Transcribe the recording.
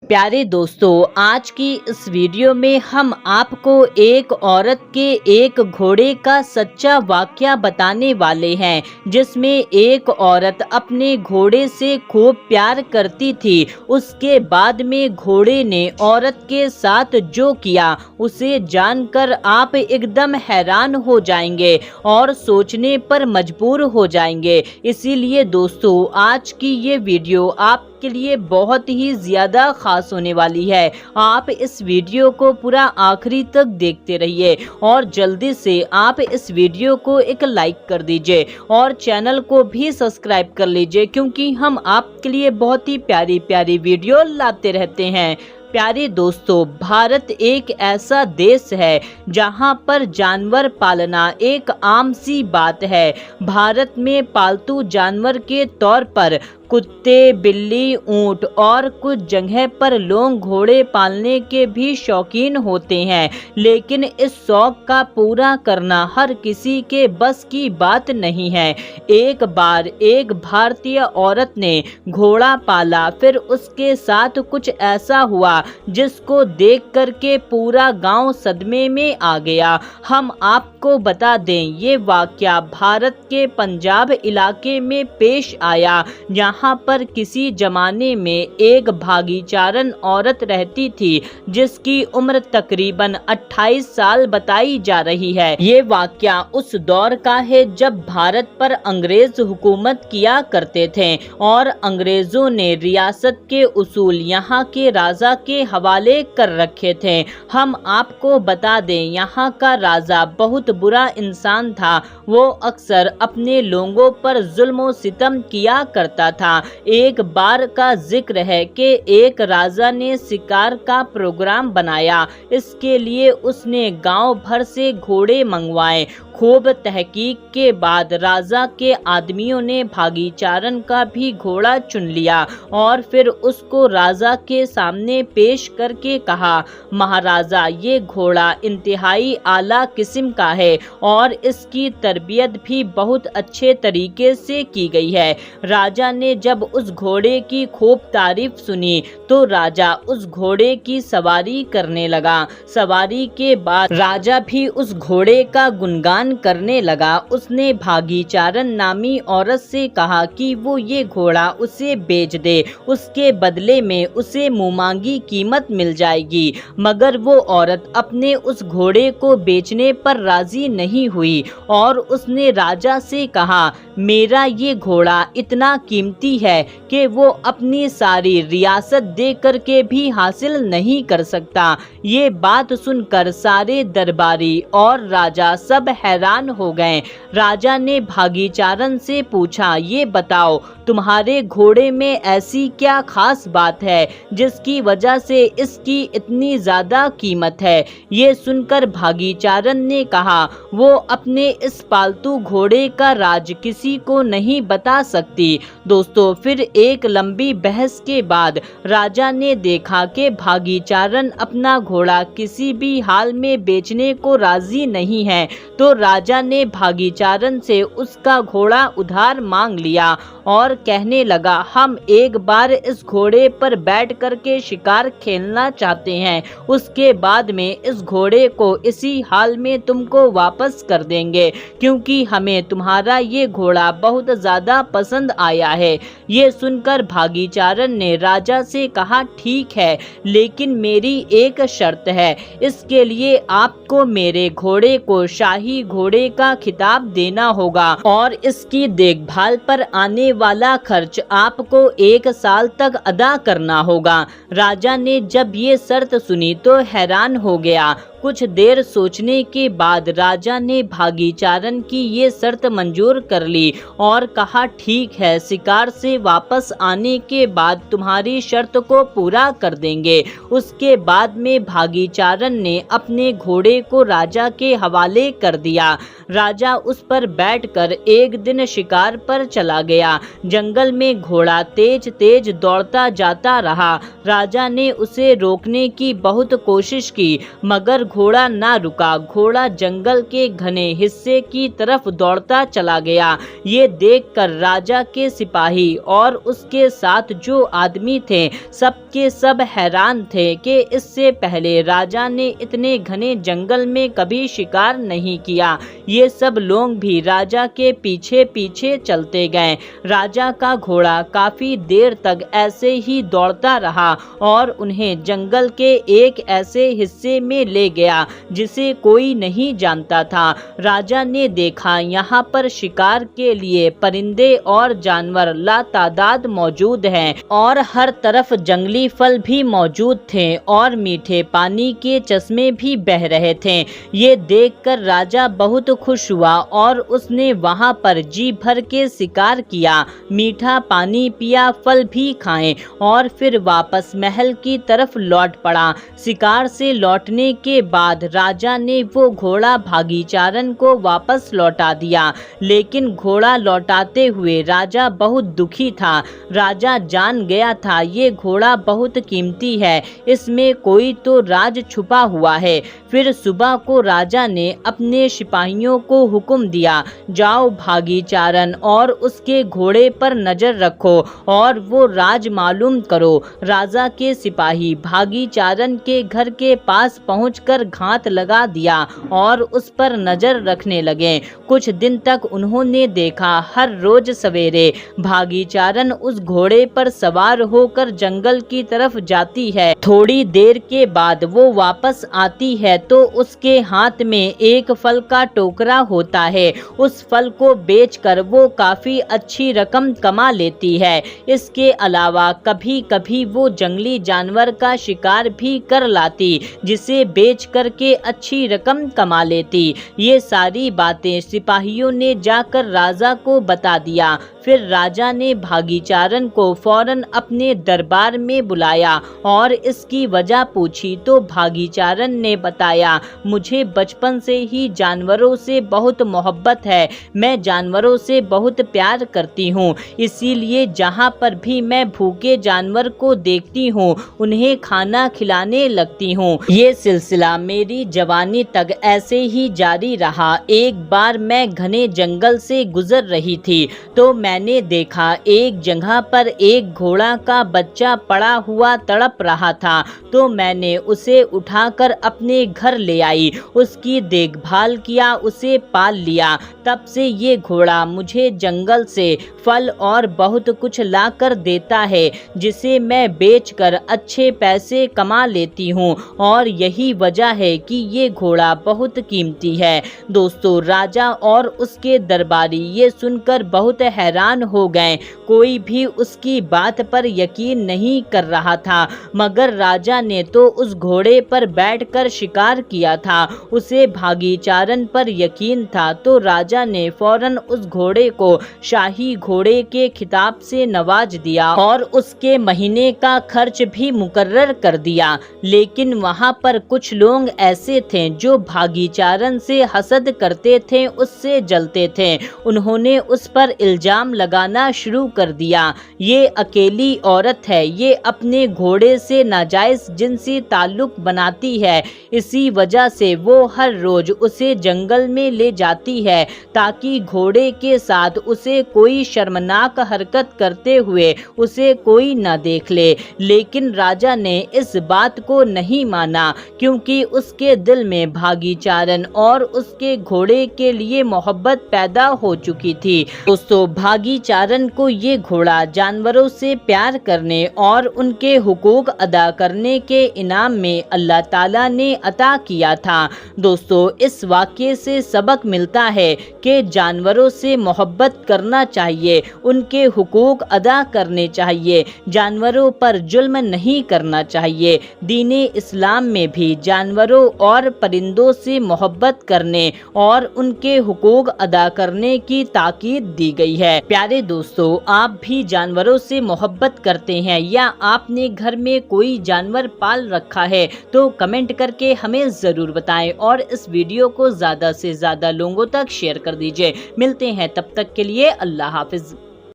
प्यारे दोस्तों, आज की इस वीडियो में हम आपको एक औरत के एक घोड़े का सच्चा वाकया बताने वाले हैं, जिसमें एक औरत अपने घोड़े से खूब प्यार करती थी। उसके बाद में घोड़े ने औरत के साथ जो किया उसे जानकर आप एकदम हैरान हो जाएंगे और सोचने पर मजबूर हो जाएंगे। इसीलिए दोस्तों, आज की ये वीडियो आपके लिए बहुत ही ज़्यादा खास होने वाली है। आप इस वीडियो को पूरा आखिरी तक देखते रहिए और जल्दी से आप इस वीडियो को एक लाइक कर दीजिए और चैनल को भी सब्सक्राइब कर लीजिए, क्योंकि हम आपके लिए बहुत ही प्यारी प्यारी वीडियो लाते रहते हैं। प्यारे दोस्तों, भारत एक ऐसा देश है जहां पर जानवर पालना एक आम सी बात है। भारत में पालतू जानवर के तौर पर कुत्ते, बिल्ली, ऊंट और कुछ जगह पर लोग घोड़े पालने के भी शौकीन होते हैं, लेकिन इस शौक का पूरा करना हर किसी के बस की बात नहीं है। एक बार एक भारतीय औरत ने घोड़ा पाला, फिर उसके साथ कुछ ऐसा हुआ जिसको देख करके पूरा गांव सदमे में आ गया। हम आपको बता दें, ये वाकया भारत के पंजाब इलाके में पेश आया, जहां पर किसी जमाने में एक भागीचारन औरत रहती थी जिसकी उम्र तकरीबन 28 साल बताई जा रही है। ये वाकया उस दौर का है जब भारत पर अंग्रेज हुकूमत किया करते थे और अंग्रेजों ने रियासत के उसूल यहाँ के राजा के हवाले कर रखे थे। हम आपको बता दें, यहाँ का राजा बहुत बुरा इंसान था। वो अक्सर अपने लोगों पर जुल्म सितम किया करता था। एक बार का जिक्र है कि एक राजा ने शिकार का प्रोग्राम बनाया। इसके लिए उसने गांव भर से घोड़े मंगवाए। खूब तहकीक के बाद राजा के आदमियों ने भागीचारन का भी घोड़ा चुन लिया और फिर उसको राजा के सामने पेश करके कहा, महाराजा, ये घोड़ा इंतहाई आला किस्म का है और इसकी तरबियत भी बहुत अच्छे तरीके से की गई है। राजा ने जब उस घोड़े की खूब तारीफ सुनी तो राजा उस घोड़े की सवारी करने लगा। सवारी के बाद राजा भी उस घोड़े का गुणगान करने लगा। उसने भागीचारन नामी औरत से कहा कि वो ये घोड़ा उसे बेच दे, उसके बदले में उसे मुमांगी कीमत मिल जाएगी। मगर वो औरत अपने उस घोड़े को बेचने पर राजी नहीं हुई और उसने राजा से कहा, मेरा ये घोड़ा इतना कीमती है कि वो अपनी सारी रियासत दे करके भी हासिल नहीं कर सकता। ये बात सुनकर सारे दरबारी और राजा सब हैरान हो गए। राजा ने भागीचारन से पूछा, ये बताओ, तुम्हारे घोड़े में ऐसी क्या खास बात है जिसकी वजह से इसकी इतनी ज्यादा कीमत है? ये सुनकर भागीचारन ने कहा, वो अपने इस पालतू घोड़े का राज किसी को नहीं बता सकती। दोस्तों, फिर एक लंबी बहस के बाद राजा ने देखा कि भागीचारन अपना घोड़ा किसी भी हाल में बेचने को राजी नहीं है, तो राजा ने भागीचारन से उसका घोड़ा उधार मांग लिया और कहने लगा, हम एक बार इस घोड़े पर बैठ करके शिकार खेलना चाहते हैं, उसके बाद में इस घोड़े को इसी हाल में तुमको वापस कर देंगे, क्योंकि हमें तुम्हारा ये घोड़ा बहुत ज्यादा पसंद आया है। ये सुनकर भागीचारन ने राजा से कहा, ठीक है, लेकिन मेरी एक शर्त है। इसके लिए आपको मेरे घोड़े को शाही घोड़े का खिताब देना होगा और इसकी देखभाल पर आने वाला खर्च आपको 1 साल तक अदा करना होगा। राजा ने जब ये शर्त सुनी तो हैरान हो गया। कुछ देर सोचने के बाद राजा ने भागीचारन की ये शर्त मंजूर कर ली और कहा, ठीक है, शिकार से वापस आने के बाद तुम्हारी शर्त को पूरा कर देंगे। उसके बाद में भागीचारन ने अपने घोड़े को राजा के हवाले कर दिया। राजा उस पर बैठकर एक दिन शिकार पर चला गया। जंगल में घोड़ा तेज तेज दौड़ता जाता रहा। राजा ने उसे रोकने की बहुत कोशिश की, मगर घोड़ा ना रुका। घोड़ा जंगल के घने हिस्से की तरफ दौड़ता चला गया। ये देखकर राजा के सिपाही और उसके साथ जो आदमी थे सबके सब हैरान थे कि इससे पहले राजा ने इतने घने जंगल में कभी शिकार नहीं किया। ये सब लोग भी राजा के पीछे पीछे चलते गए। राजा का घोड़ा काफी देर तक ऐसे ही दौड़ता रहा और उन्हें जंगल के एक ऐसे हिस्से में ले गया जिसे कोई नहीं जानता था। राजा ने देखा यहाँ पर शिकार के लिए परिंदे और जानवर लातादाद मौजूद हैं और हर तरफ जंगली फल भी मौजूद थे और मीठे पानी के चश्मे भी बह रहे थे। ये देखकर राजा बहुत खुश हुआ और उसने वहां पर जी भर के शिकार किया, मीठा पानी पिया, फल भी खाए और फिर वापस महल की तरफ लौट पड़ा। शिकार से लौटने के बाद राजा ने वो घोड़ा भागीचारन को वापस लौटा दिया, लेकिन घोड़ा लौटाते हुए राजा बहुत दुखी था। राजा जान गया था ये घोड़ा बहुत कीमती है, इसमें कोई तो राज छुपा हुआ है। फिर सुबह को राजा ने अपने सिपाहियों को हुक्म दिया, जाओ भागीचारन और उसके घोड़े पर नजर रखो और वो राज मालूम करो। राजा के सिपाही भागीचारन के घर के पास पहुंचकर घात लगा दिया और उस पर नजर रखने लगे। कुछ दिन तक उन्होंने देखा हर रोज सवेरे भागीचारन उस घोड़े पर सवार होकर जंगल की तरफ जाती है। थोड़ी देर के बाद वो वापस आती है तो उसके हाथ में एक फल का टोकरा होता है। उस फल को बेचकर वो काफी अच्छी रकम कमा लेती है। इसके अलावा कभी कभी वो जंगली जानवर का शिकार भी कर लाती, जिसे बेच करके अच्छी रकम कमा लेती। ये सारी बातें सिपाहियों ने जाकर राजा को बता दिया। फिर राजा ने भागीचारन को फौरन अपने दरबार में बुलाया और इसकी वजह पूछी तो भागीचारन ने बताया, मुझे बचपन से ही जानवरों से बहुत मोहब्बत है। मैं जानवरों से बहुत प्यार करती हूँ, इसीलिए जहाँ पर भी मैं भूखे जानवर को देखती हूँ उन्हें खाना खिलाने लगती हूँ। ये सिलसिला मेरी जवानी तक ऐसे ही जारी रहा। एक बार मैं घने जंगल से गुजर रही थी तो मैंने देखा एक जगह पर एक घोड़ा का बच्चा पड़ा हुआ तड़प रहा था, तो मैंने उसे उठाकर अपने घर ले आई, उसकी देखभाल किया, उसे पाल लिया। तब से ये घोड़ा मुझे जंगल से फल और बहुत कुछ ला कर देता है, जिसे मैं बेचकर अच्छे पैसे कमा लेती हूँ और यही वजह है कि ये घोड़ा बहुत कीमती है। दोस्तों, राजा और उसके दरबारी ये सुनकर बहुत हैरान हो गए। कोई भी उसकी बात पर यकीन नहीं कर रहा था, मगर राजा ने तो उस घोड़े पर बैठकर शिकार किया था, उसे भागीचारन पर यकीन था, तो राजा ने फौरन उस घोड़े को शाही घोड़े के खिताब से नवाज दिया और उसके महीने का खर्च भी मुकर्रर कर दिया। लेकिन वहां पर कुछ लोग ऐसे थे जो भागीचारन से हसद करते थे, उससे जलते थे। उन्होंने उस पर इल्जाम लगाना शुरू कर दिया, ये अकेली औरत है, ये अपने घोड़े से नाजायज जिनसी ताल्लुक बनाती है, इसी वजह से वो हर रोज उसे जंगल में ले जाती है ताकि घोड़े के साथ उसे कोई शर्मनाक हरकत करते हुए उसे कोई न देख ले। लेकिन राजा ने इस बात को नहीं माना, क्योंकि उसके दिल में भागीचारन और उसके घोड़े के लिए मोहब्बत पैदा हो चुकी थी। दोस्तों, भागीचारन को ये घोड़ा जानवरों से प्यार करने और उनके हुकूक अदा करने के इनाम में अल्लाह ताला ने अता किया था। दोस्तों, इस वाक़ये से सबक मिलता है कि जानवरों से मोहब्बत करना चाहिए, उनके हुकूक अदा करने चाहिए, जानवरों पर जुल्म नहीं करना चाहिए। दीने इस्लाम में भी जानवरों और परिंदों से मोहब्बत करने और उनके हुकूक अदा करने की ताकीद दी गई है। प्यारे दोस्तों, आप भी जानवरों से मोहब्बत करते हैं या आपने घर में कोई जानवर पाल रखा है तो कमेंट करके हमें ज़रूर बताएं और इस वीडियो को ज़्यादा से ज़्यादा लोगों तक शेयर कर दीजिए। मिलते हैं, तब तक के लिए अल्लाह हाफिज़।